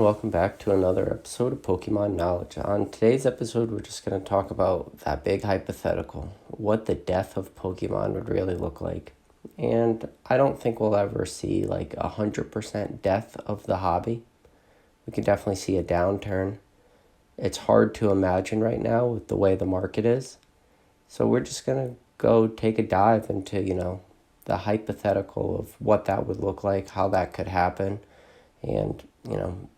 Welcome back to another episode of Pokemon Knowledge. On today's episode, we're just going to talk about that big hypothetical, what the death of Pokemon would really look like. And I don't think we'll ever see like 100% death of the hobby. We can definitely see a downturn. It's hard to imagine right now with the way the market is. So we're just going to go take a dive into, the hypothetical of what that would look like, how that could happen. And,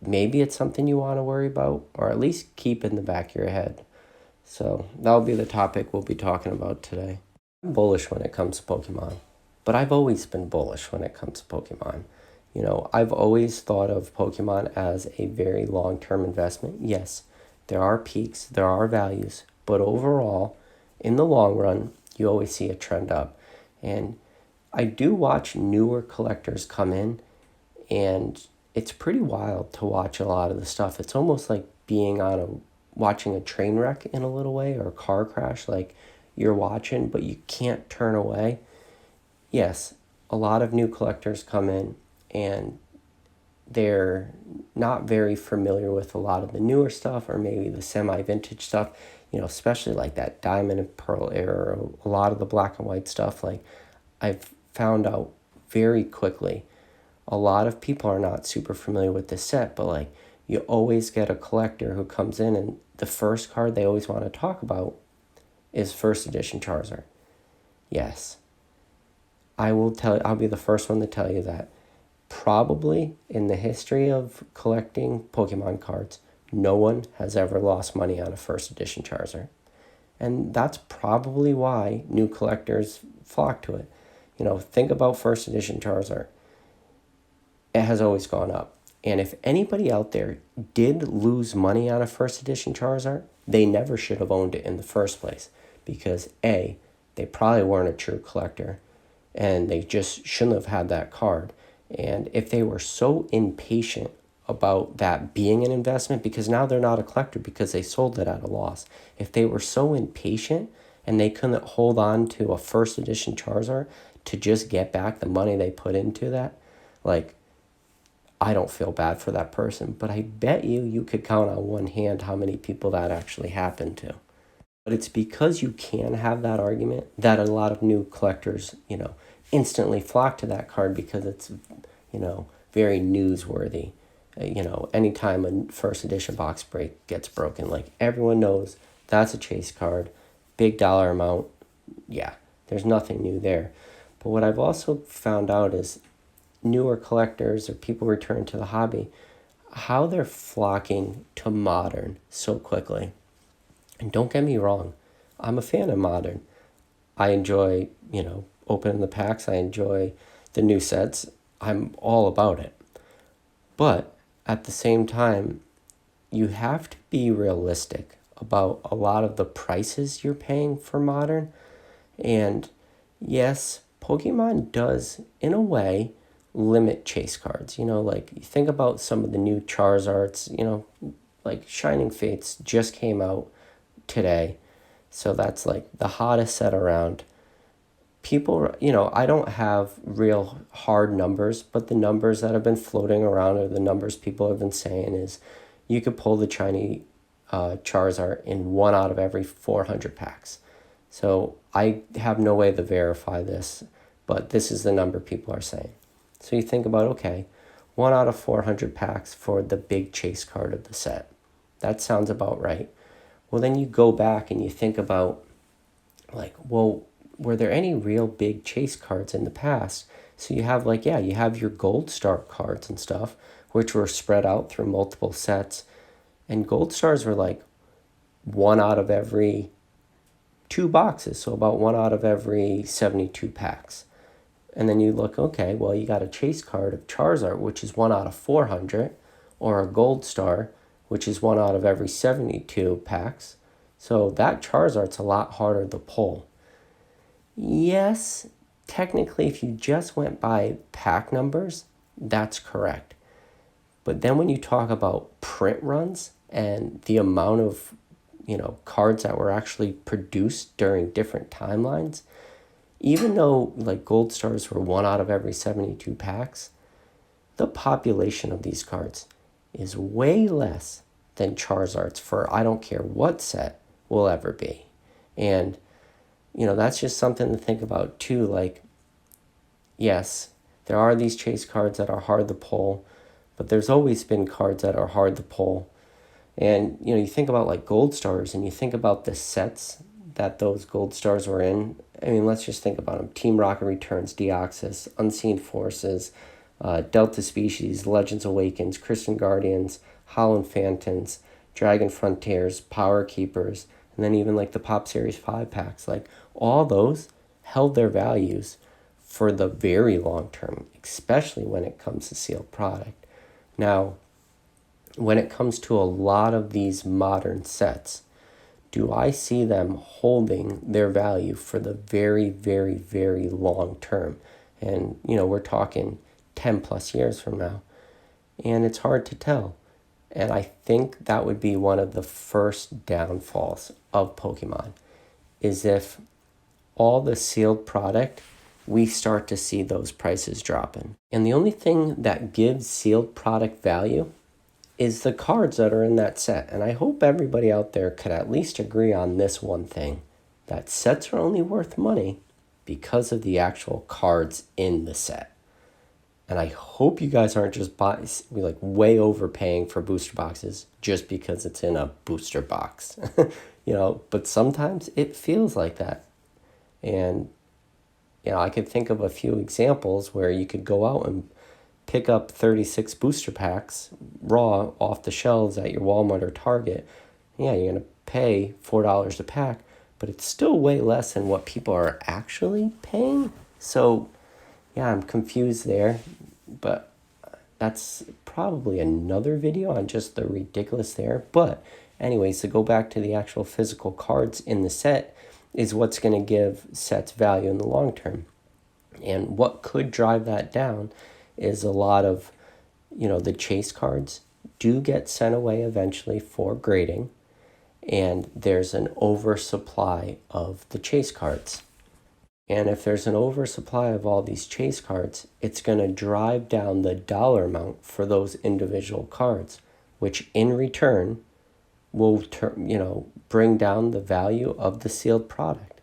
maybe it's something you want to worry about or at least keep in the back of your head. So that'll be the topic we'll be talking about today. I'm bullish when it comes to Pokemon, but I've always been bullish when it comes to Pokemon. I've always thought of Pokemon as a very long-term investment. Yes, there are peaks, there are values, but overall, in the long run, you always see a trend up. And I do watch newer collectors come in, and it's pretty wild to watch a lot of the stuff. It's almost like watching a train wreck in a little way, or a car crash. Like you're watching, but you can't turn away. Yes, a lot of new collectors come in and they're not very familiar with a lot of the newer stuff or maybe the semi-vintage stuff, especially like that diamond and pearl era, or a lot of the black and white stuff. Like I've found out very quickly, a lot of people are not super familiar with this set, but like you always get a collector who comes in and the first card they always want to talk about is first edition Charizard. Yes, I'll be the first one to tell you that probably in the history of collecting Pokemon cards, no one has ever lost money on a first edition Charizard. And that's probably why new collectors flock to it. Think about first edition Charizard. It has always gone up. And if anybody out there did lose money on a first edition Charizard, they never should have owned it in the first place. Because A, they probably weren't a true collector, and they just shouldn't have had that card. And if they were so impatient about that being an investment, because now they're not a collector because they sold it at a loss. If they were so impatient and they couldn't hold on to a first edition Charizard to just get back the money they put into that, like, I don't feel bad for that person, but I bet you could count on one hand how many people that actually happened to. But it's because you can have that argument that a lot of new collectors, instantly flock to that card because it's, very newsworthy. Anytime a first edition box break gets broken, like everyone knows that's a chase card, big dollar amount. Yeah, there's nothing new there. But what I've also found out is newer collectors or people return to the hobby, how they're flocking to modern so quickly. And don't get me wrong, I'm a fan of modern. I enjoy, opening the packs. I enjoy the new sets. I'm all about it. But at the same time, you have to be realistic about a lot of the prices you're paying for modern. And yes, Pokemon does, in a way, limit chase cards. Like you think about some of the new Charizards, like Shining Fates just came out today. So that's like the hottest set around. People, I don't have real hard numbers, but the numbers that have been floating around or the numbers people have been saying is you could pull the shiny Charizard in 1 out of every 400 packs. So I have no way to verify this, but this is the number people are saying. So you think about, okay, 1 out of 400 packs for the big chase card of the set. That sounds about right. Well, then you go back and you think about, like, well, were there any real big chase cards in the past? So you have, you have your Gold Star cards and stuff, which were spread out through multiple sets. And Gold Stars were like 1 out of every 2 boxes, so about 1 out of every 72 packs. And then you look, okay, well, you got a chase card of Charizard, which is 1 out of 400, or a Gold Star, which is 1 out of every 72 packs. So that Charizard's a lot harder to pull. Yes, technically, if you just went by pack numbers, that's correct. But then when you talk about print runs and the amount of, cards that were actually produced during different timelines, even though like Gold Stars were 1 out of every 72 packs, the population of these cards is way less than Charizard's for I don't care what set will ever be. And, that's just something to think about too. Like, yes, there are these chase cards that are hard to pull, but there's always been cards that are hard to pull. And, you think about like Gold Stars and you think about the sets that those Gold Stars were in. I mean, let's just think about them. Team Rocket Returns, Deoxys, Unseen Forces, Delta Species, Legends Awakens, Christian Guardians, Holland Phantoms, Dragon Frontiers, Power Keepers, and then even like the Pop Series 5 packs. Like, all those held their values for the very long term, especially when it comes to sealed product. Now, when it comes to a lot of these modern sets, do I see them holding their value for the very, very, very long term? And, we're talking 10 plus years from now. And it's hard to tell. And I think that would be one of the first downfalls of Pokemon, is if all the sealed product, we start to see those prices dropping. And the only thing that gives sealed product value is the cards that are in that set. And I hope everybody out there could at least agree on this one thing, that sets are only worth money because of the actual cards in the set. And I hope you guys aren't just way overpaying for booster boxes just because it's in a booster box. But sometimes it feels like that. And, I could think of a few examples where you could go out and pick up 36 booster packs raw off the shelves at your Walmart or Target. Yeah, you're going to pay $4 a pack, but it's still way less than what people are actually paying. So, yeah, I'm confused there, but that's probably another video on just the ridiculous there. But anyways, to go back to the actual physical cards in the set is what's going to give sets value in the long term. And what could drive that down is a lot of, the chase cards do get sent away eventually for grading, and there's an oversupply of the chase cards. And if there's an oversupply of all these chase cards, it's going to drive down the dollar amount for those individual cards, which in return will bring down the value of the sealed product.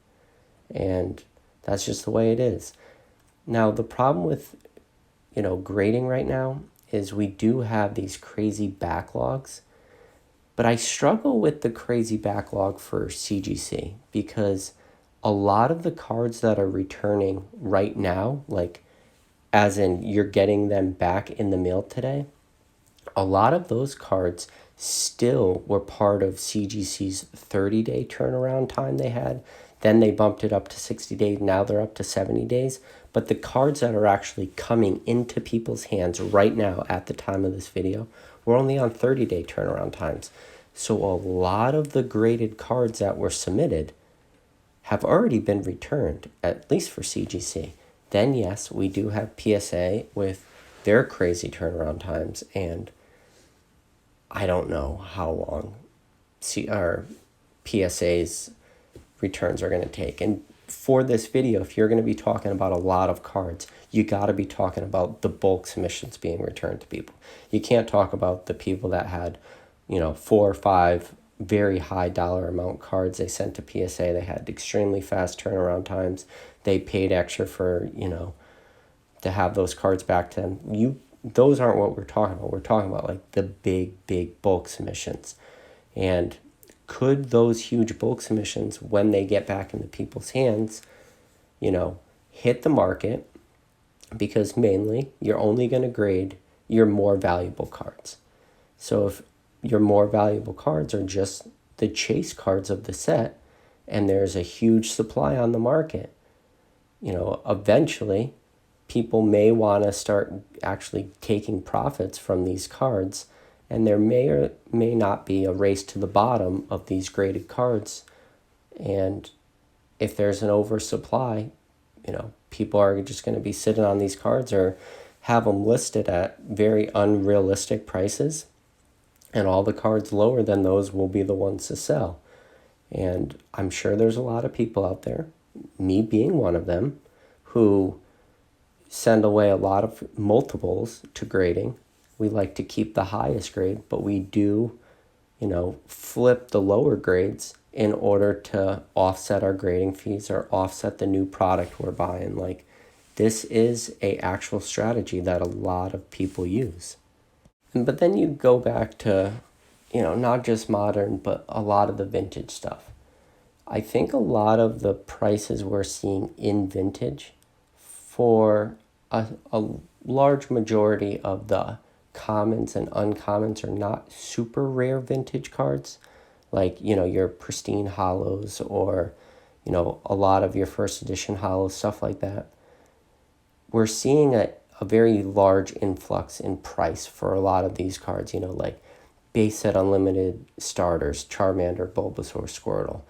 And that's just the way it is. Now, the problem with grading right now is we do have these crazy backlogs, but I struggle with the crazy backlog for CGC because a lot of the cards that are returning right now, like as in you're getting them back in the mail today, a lot of those cards still were part of CGC's 30-day turnaround time they had. Then they bumped it up to 60 days. Now they're up to 70 days. But the cards that are actually coming into people's hands right now at the time of this video, we're only on 30-day turnaround times. So a lot of the graded cards that were submitted have already been returned, at least for CGC. Then, yes, we do have PSA with their crazy turnaround times, and I don't know how long our PSA's returns are going to take. And for this video, if you're going to be talking about a lot of cards, you got to be talking about the bulk submissions being returned to people. You can't talk about the people that had, 4 or 5 very high dollar amount cards they sent to PSA. They had extremely fast turnaround times. They paid extra for, to have those cards back to them. Those aren't what we're talking about. We're talking about like the big bulk submissions. And could those huge bulk submissions, when they get back into people's hands, hit the market? Because mainly you're only going to grade your more valuable cards. So if your more valuable cards are just the chase cards of the set, and there's a huge supply on the market, eventually people may want to start actually taking profits from these cards, and there may or may not be a race to the bottom of these graded cards. And if there's an oversupply, people are just going to be sitting on these cards or have them listed at very unrealistic prices, and all the cards lower than those will be the ones to sell. And I'm sure there's a lot of people out there, me being one of them, who send away a lot of multiples to grading we like to keep the highest grade, but we do, flip the lower grades in order to offset our grading fees or offset the new product we're buying. Like, this is a actual strategy that a lot of people use. But then you go back to, not just modern, but a lot of the vintage stuff. I think a lot of the prices we're seeing in vintage for a large majority of the commons and uncommons are not super rare vintage cards, like, your pristine hollows or, a lot of your first edition hollows, stuff like that. We're seeing a very large influx in price for a lot of these cards, like base set unlimited starters, Charmander, Bulbasaur, Squirtle.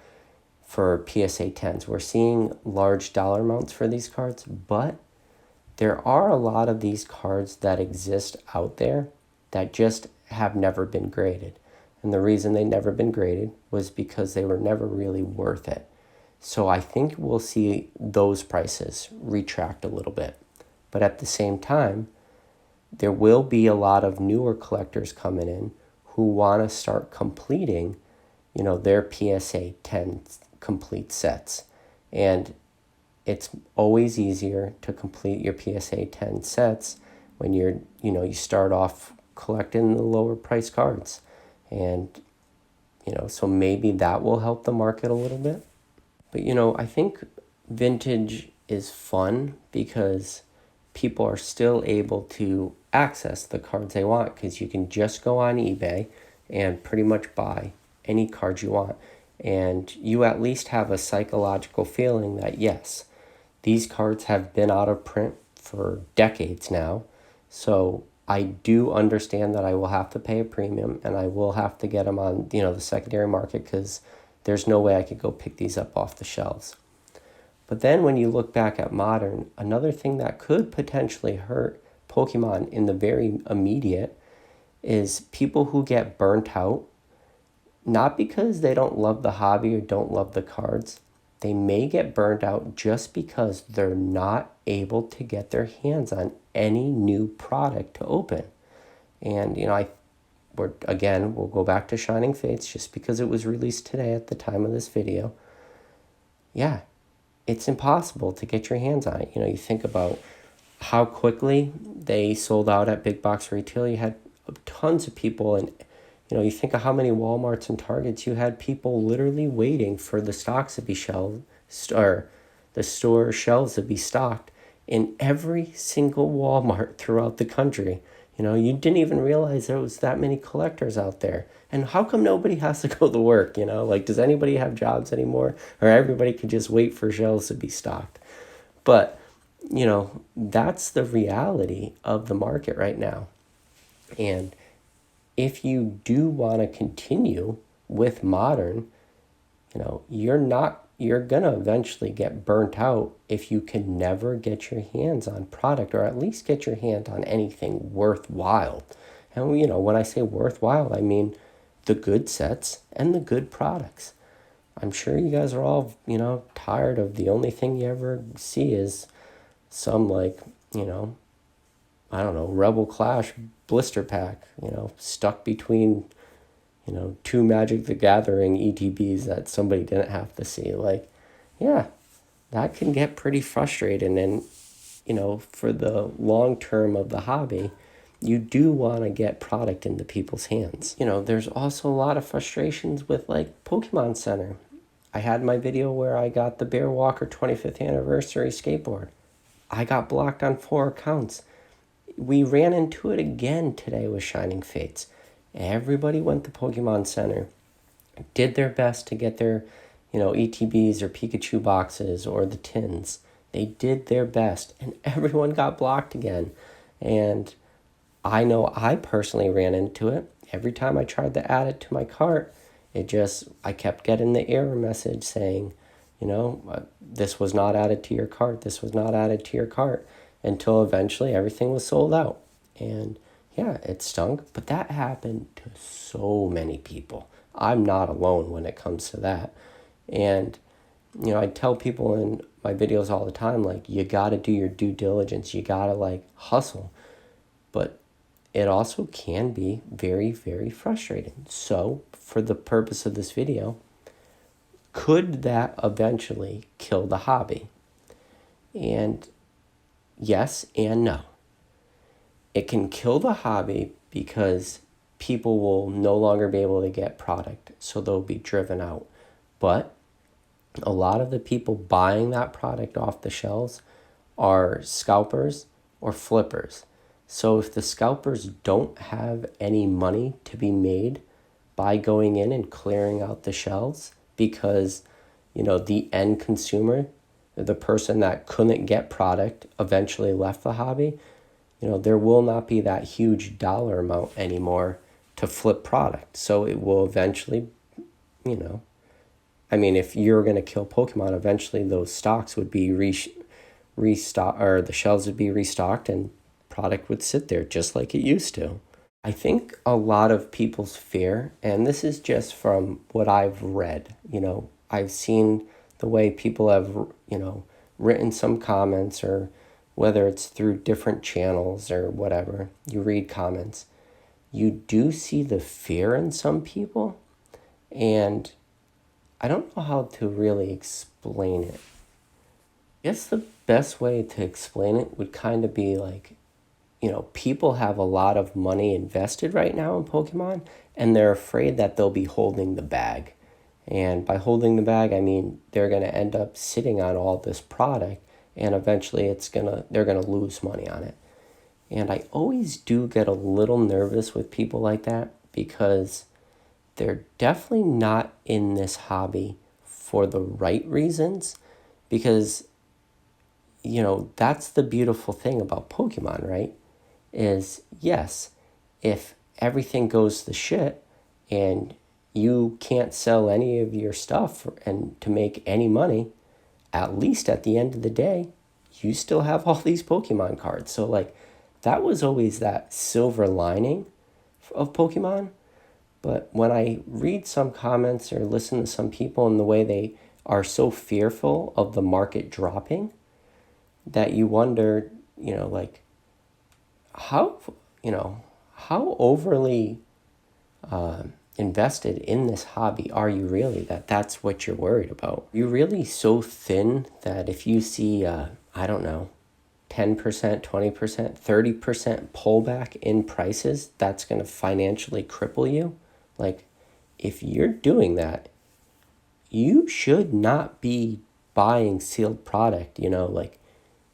For PSA 10s, we're seeing large dollar amounts for these cards, but there are a lot of these cards that exist out there that just have never been graded. And the reason they never been graded was because they were never really worth it. So I think we'll see those prices retract a little bit. But at the same time, there will be a lot of newer collectors coming in who want to start completing, their PSA 10 complete sets. And it's always easier to complete your PSA 10 sets when you start off collecting the lower price cards. And, so maybe that will help the market a little bit. But, I think vintage is fun because people are still able to access the cards they want, because you can just go on eBay and pretty much buy any card you want. And you at least have a psychological feeling that, yes, these cards have been out of print for decades now. So I do understand that I will have to pay a premium and I will have to get them on, the secondary market, because there's no way I could go pick these up off the shelves. But then when you look back at modern, another thing that could potentially hurt Pokemon in the very immediate is people who get burnt out, not because they don't love the hobby or don't love the cards. They may get burnt out just because they're not able to get their hands on any new product to open. And, we'll go back to Shining Fates just because it was released today at the time of this video. Yeah, it's impossible to get your hands on it. You think about how quickly they sold out at big box retail. You had tons of people, and you think of how many Walmarts and Targets you had people literally waiting for the stocks to be shelved, or the store shelves to be stocked in every single Walmart throughout the country. You didn't even realize there was that many collectors out there. And how come nobody has to go to work? Does anybody have jobs anymore? Or everybody could just wait for shelves to be stocked? But, that's the reality of the market right now. And if you do want to continue with modern, you're going to eventually get burnt out if you can never get your hands on product, or at least get your hand on anything worthwhile. And, when I say worthwhile, I mean the good sets and the good products. I'm sure you guys are all, tired of the only thing you ever see is some Rebel Clash blister pack, stuck between, two Magic the Gathering ETBs that somebody didn't have to see. Yeah, that can get pretty frustrating. And, for the long term of the hobby, you do want to get product into people's hands. There's also a lot of frustrations with Pokemon Center. I had my video where I got the Bear Walker 25th anniversary skateboard. I got blocked on 4 accounts. We ran into it again today with Shining Fates. Everybody went to Pokemon Center, did their best to get their, ETBs or Pikachu boxes or the tins. They did their best, and everyone got blocked again. And I know I personally ran into it. Every time I tried to add it to my cart, I kept getting the error message saying, this was not added to your cart. This was not added to your cart, until eventually everything was sold out. And yeah, it stunk, but that happened to so many people. I'm not alone when it comes to that. And, I tell people in my videos all the time, you got to do your due diligence. You got to hustle. But it also can be very, very frustrating. So, for the purpose of this video, could that eventually kill the hobby? And yes and no. It can kill the hobby because people will no longer be able to get product, so they'll be driven out. But a lot of the people buying that product off the shelves are scalpers or flippers. So if the scalpers don't have any money to be made by going in and clearing out the shelves because, the end consumer, the person that couldn't get product eventually left the hobby, there will not be that huge dollar amount anymore to flip product. So it will eventually, if you're going to kill Pokemon, eventually those stocks would be restocked, or the shelves would be restocked and product would sit there just like it used to. I think a lot of people's fear, and this is just from what I've read, I've seen the way people have, written some comments, or whether it's through different channels or whatever, you read comments, you do see the fear in some people. And I don't know how to really explain it. I guess the best way to explain it would kind of be like, people have a lot of money invested right now in Pokemon, and they're afraid that they'll be holding the bag. And by holding the bag, I mean they're going to end up sitting on all this product, and eventually they're going to lose money on it. And I always do get a little nervous with people like that because they're definitely not in this hobby for the right reasons, because that's the beautiful thing about Pokemon, right? Is yes, if everything goes to shit and you can't sell any of your stuff and to make any money, at least at the end of the day, you still have all these Pokemon cards. So like, that was always that silver lining of Pokemon. But when I read some comments or listen to some people and the way they are so fearful of the market dropping, that you wonder, like, how overly invested in this hobby are you really, that's what you're worried about? You're really so thin that if you see, 10%, 20%, 30% pullback in prices, that's going to financially cripple you. Like, if you're doing that, you should not be buying sealed product, like,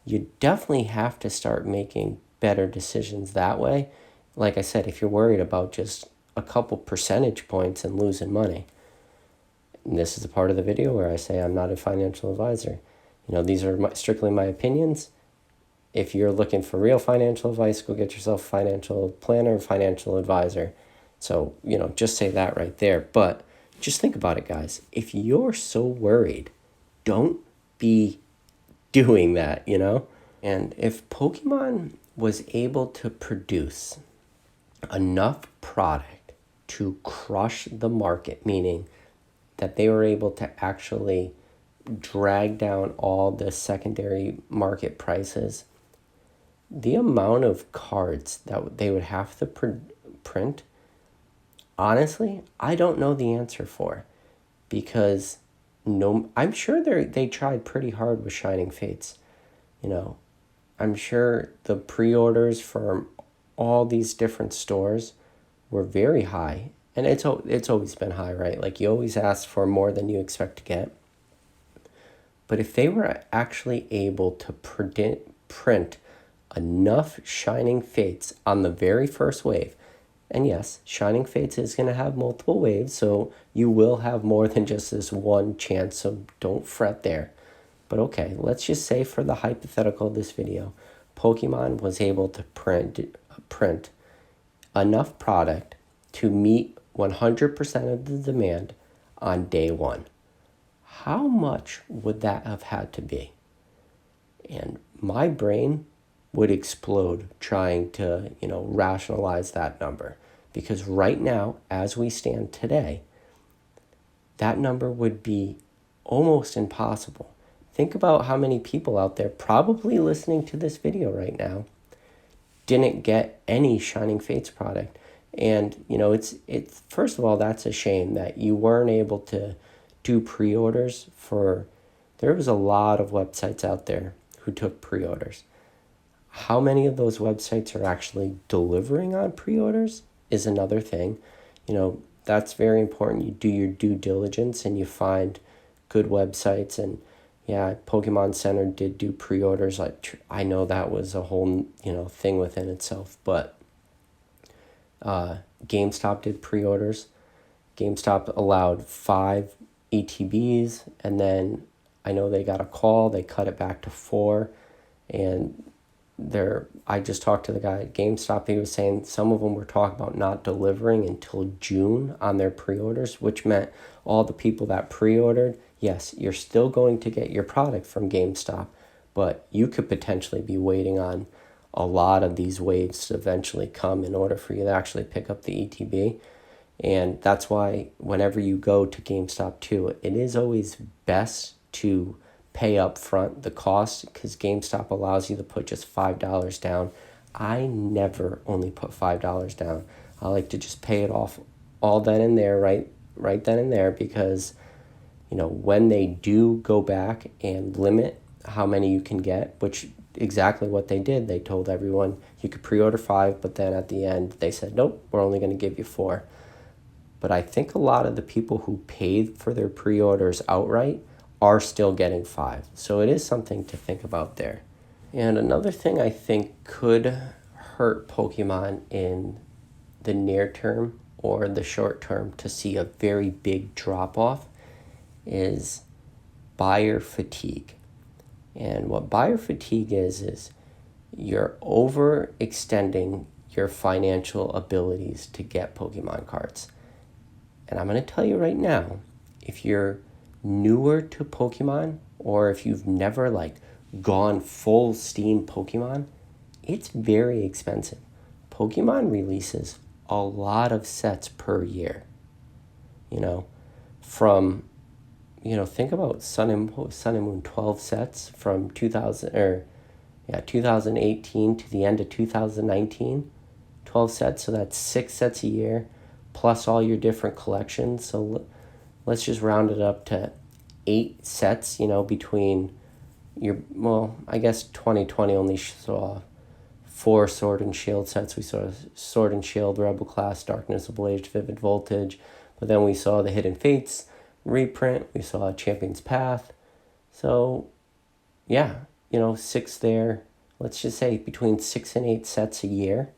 you definitely have to start making better decisions that way. Like I said, if you're worried about just a couple percentage points and losing money. And this is a part of the video where I say I'm not a financial advisor. These are strictly my opinions. If you're looking for real financial advice, go get yourself a financial planner, financial advisor. So, just say that right there. But just think about it, guys. If you're so worried, don't be doing that, And if Pokemon was able to produce enough product to crush the market, meaning that they were able to actually drag down all the secondary market prices, the amount of cards that they would have to print, honestly, I don't know the answer for, because I'm sure they tried pretty hard with Shining Fates. I'm sure the pre-orders for all these different stores were very high, and it's always been high, right? Like, you always ask for more than you expect to get. But if they were actually able to print enough Shining Fates on the very first wave, and yes, Shining Fates is going to have multiple waves, so you will have more than just this one chance, so don't fret there. But okay, let's just say for the hypothetical of this video, Pokemon was able to print enough product to meet 100% of the demand on day one. How much would that have had to be? And my brain would explode trying to, rationalize that number. Because right now, as we stand today, that number would be almost impossible. Think about how many people out there probably listening to this video right now didn't get any Shining Fates product. And, it's first of all, that's a shame that you weren't able to do pre-orders for, there was a lot of websites out there who took pre-orders. How many of those websites are actually delivering on pre-orders is another thing. That's very important. You do your due diligence and you find good websites. And yeah, Pokemon Center did do pre-orders. I know that was a whole, thing within itself. But GameStop did pre-orders. GameStop allowed 5 ETBs, and then I know they got a call. They cut it back to 4, and I just talked to the guy at GameStop. He was saying some of them were talking about not delivering until June on their pre-orders, which meant all the people that pre-ordered, yes, you're still going to get your product from GameStop, but you could potentially be waiting on a lot of these waves to eventually come in order for you to actually pick up the ETB. And that's why whenever you go to GameStop too, it is always best to pay up front the cost, because GameStop allows you to put just $5 down. I never only put $5 down. I like to just pay it off all then and there, right then and there, because when they do go back and limit how many you can get, which exactly what they did, they told everyone you could pre-order 5, but then at the end they said, nope, we're only going to give you 4. But I think a lot of the people who paid for their pre-orders outright are still getting 5. So it is something to think about there. And another thing I think could hurt Pokemon in the near term or the short term to see a very big drop off is buyer fatigue. And what buyer fatigue is you're overextending your financial abilities to get Pokemon cards. And I'm going to tell you right now, if you're newer to Pokemon, or if you've never gone full steam Pokemon, it's very expensive. Pokemon releases a lot of sets per year. Think about Sun and Moon 12 sets from 2018 to the end of 2019. 12 sets, so that's 6 sets a year, plus all your different collections. So let's just round it up to 8 sets, between I guess 2020 only saw 4 Sword and Shield sets. We saw Sword and Shield, Rebel Class, Darkness Ablaze, Vivid Voltage, but then we saw the Hidden Fates reprint, we saw Champion's Path. So yeah, 6 there. Let's just say between 6 and 8 sets a year.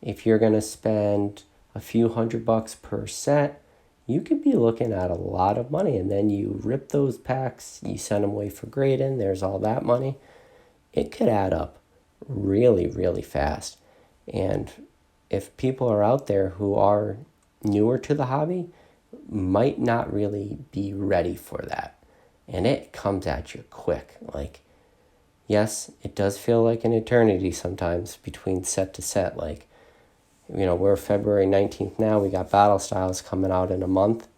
If you're going to spend a few $100 per set, you could be looking at a lot of money. And then you rip those packs, you send them away for grading, there's all that money. It could add up really, really fast. And if people are out there who are newer to the hobby, might not really be ready for that. And it comes at you quick. Yes, it does feel like an eternity sometimes between set to set. We're February 19th now. We got Battle Styles coming out in a month.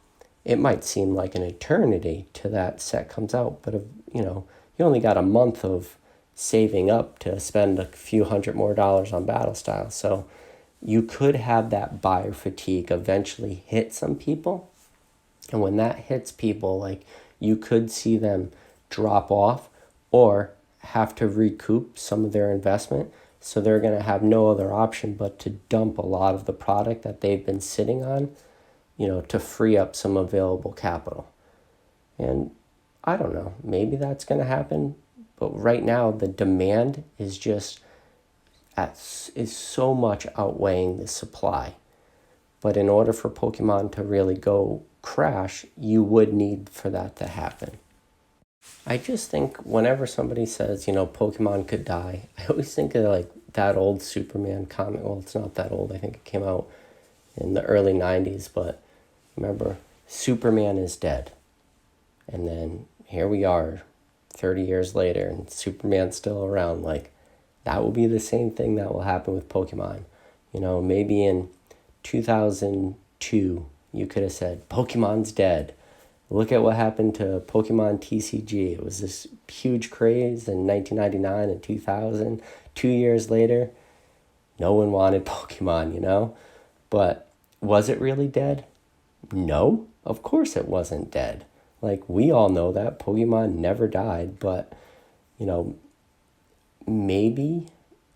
It might seem like an eternity to that set comes out, but you only got a month of saving up to spend a few $100 more on Battle Styles. So you could have that buyer fatigue eventually hit some people. And when that hits people, you could see them drop off or have to recoup some of their investment. So they're going to have no other option but to dump a lot of the product that they've been sitting on, to free up some available capital. And I don't know, maybe that's going to happen. But right now, the demand is is so much outweighing the supply. But in order for Pokemon to really go crash, you would need for that to happen. I just think whenever somebody says, Pokemon could die, I always think of that old Superman comic. Well, it's not that old. I think it came out in the early 90s. But remember, Superman is dead. And then here we are 30 years later and Superman's still around. That will be the same thing that will happen with Pokemon. Maybe in 2002, you could have said, Pokemon's dead. Look at what happened to Pokemon TCG. It was this huge craze in 1999 and 2000. 2 years later, No one wanted Pokemon, you know? But was it really dead? No, of course it wasn't dead. Like, we all know that Pokemon never died, but, you know, maybe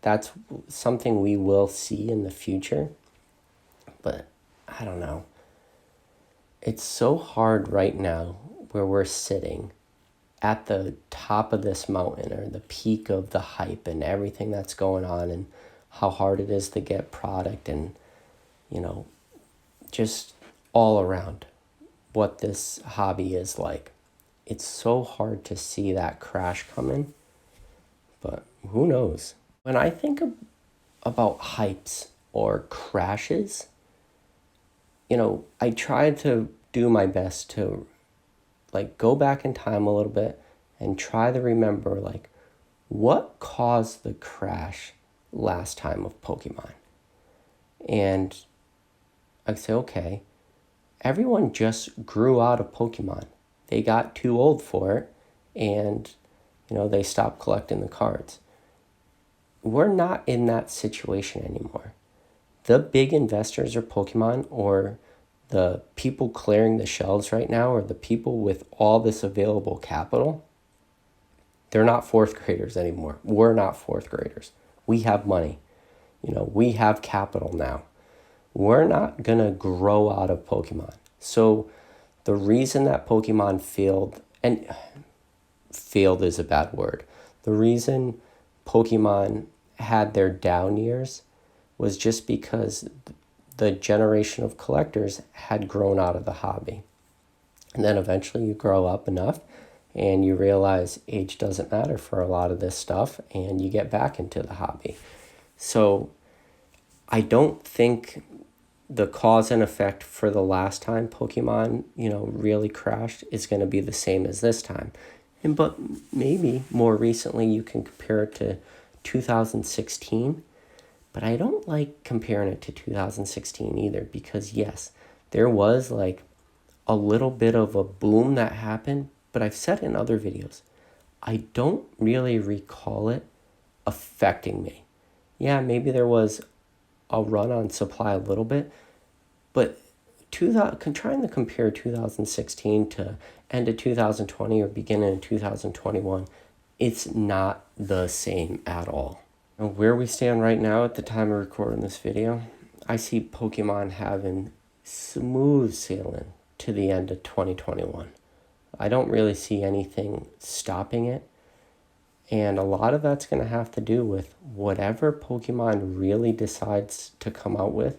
that's something we will see in the future. But I don't know. It's so hard right now where we're sitting at the top of this mountain, or the peak of the hype and everything that's going on, and how hard it is to get product, and, you know, just all around what this hobby is like. It's so hard to see that crash coming, but who knows? When I think about hypes or crashes, you know, I try to do my best to like go back in time a little bit and try to remember like what caused the crash last time of Pokemon. And I say, okay, everyone just grew out of Pokemon. They got too old for it, and, you know, they stopped collecting the cards. We're not in that situation anymore. The big investors of Pokemon, or the people clearing the shelves right now, or the people with all this available capital, they're not fourth graders anymore. We're not fourth graders. We have money. You know, we have capital now. We're not going to grow out of Pokemon. So the reason that Pokemon failed, and failed is a bad word, the reason Pokemon had their down years was just because the generation of collectors had grown out of the hobby. And then eventually you grow up enough and you realize age doesn't matter for a lot of this stuff, and you get back into the hobby. So I don't think the cause and effect for the last time Pokemon, you know, really crashed is going to be the same as this time. But maybe more recently you can compare it to 2016. But I don't like comparing it to 2016 either, because yes, there was like a little bit of a boom that happened, but I've said in other videos, I don't really recall it affecting me. Yeah, maybe there was a run on supply a little bit, but trying to compare 2016 to end of 2020 or beginning of 2021, it's not the same at all. And where we stand right now at the time of recording this video, I see Pokemon having smooth sailing to the end of 2021. I don't really see anything stopping it. And a lot of that's going to have to do with whatever Pokemon really decides to come out with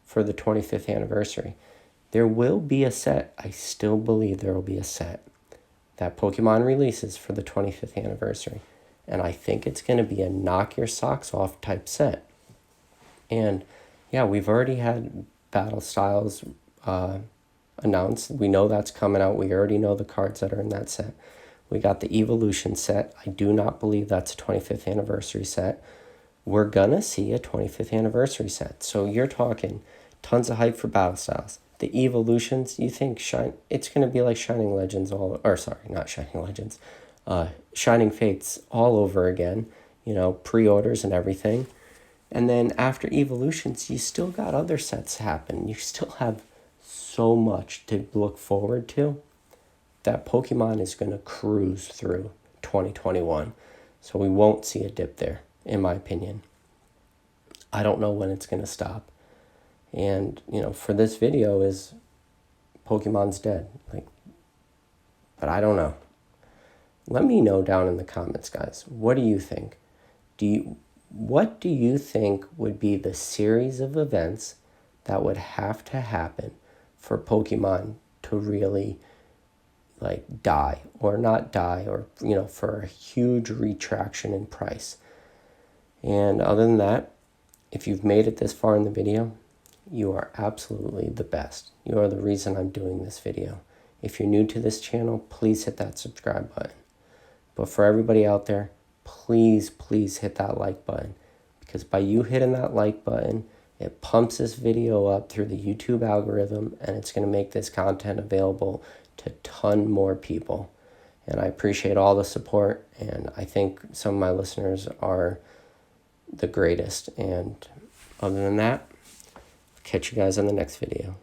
for the 25th anniversary. There will be a set. I still believe there will be a set that Pokemon releases for the 25th anniversary. And I think it's going to be a knock your socks off type set. And yeah, we've already had Battle Styles announced. We know that's coming out. We already know the cards that are in that set. We got the Evolution set. I do not believe that's a 25th anniversary set. We're going to see a 25th anniversary set. So you're talking tons of hype for Battle Styles. The Evolutions, you think it's going to be like Shining Legends Shining Fates all over again, you know, pre-orders and everything. And then after Evolutions, you still got other sets happen. You still have so much to look forward to that Pokemon is going to cruise through 2021. So we won't see a dip there, in my opinion. I don't know when it's going to stop. And, you know, for this video is Pokemon's dead. But I don't know. Let me know down in the comments, guys. What do you think? What do you think would be the series of events that would have to happen for Pokemon to really die or not die, or, you know, for a huge retraction in price? And other than that, if you've made it this far in the video, you are absolutely the best. You are the reason I'm doing this video. If you're new to this channel, please hit that subscribe button. But for everybody out there, please hit that like button, because by you hitting that like button, it pumps this video up through the YouTube algorithm, and it's going to make this content available to a ton more people. And I appreciate all the support, and I think some of my listeners are the greatest, and Other than that, catch you guys on the next video.